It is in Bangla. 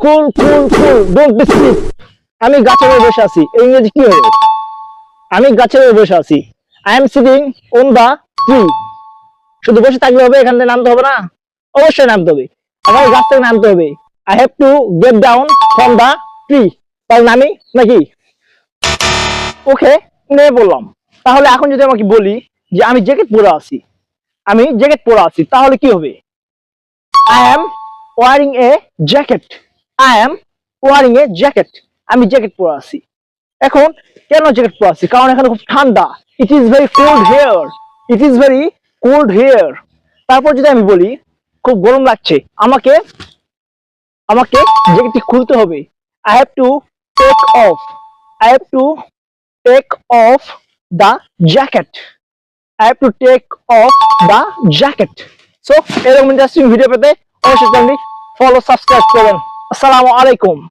কুল কুল কুল ডোন্ট ডিসপ্লিট। আমি গাছের উপর বসে আছি, এই ইংরেজি কি হবে? আমি গাছের উপর বসে আছি। I am sitting on the tree. শুধু বসে থাকলে হবে? এখান থেকে নামতে হবে না? অবশ্যই নামতে হবে। আমার গাছ থেকে নামতে হবে। I have to get down from the tree. তাহলে নামি নাকি? ওকে, নেমে পড়লাম। তাহলে এখন যদি আমাকে বলি যে আমি জ্যাকেট পরে আছি, আমি জ্যাকেট পরে আছি, তাহলে কি হবে? I am wearing a jacket. I am wearing a jacket. আমি জ্যাকেট পরে আছি। এখন কেন জ্যাকেট পরে আছি? কারণ এখানে খুব ঠান্ডা। It is very cold here. It is very cold here. তারপর যদি আমি বলি খুব গরম লাগছে, আমাকে আমাকে জ্যাকেটটি খুলতে হবে। I have to take off. I have to take off the jacket. I have to take off the jacket. So, এরকম ইন্টারেস্টিং ভিডিও পেতে অবশ্যই চ্যানেলটি ফলো সাবস্ক্রাইব করবেন। আসসালামু আলাইকুম।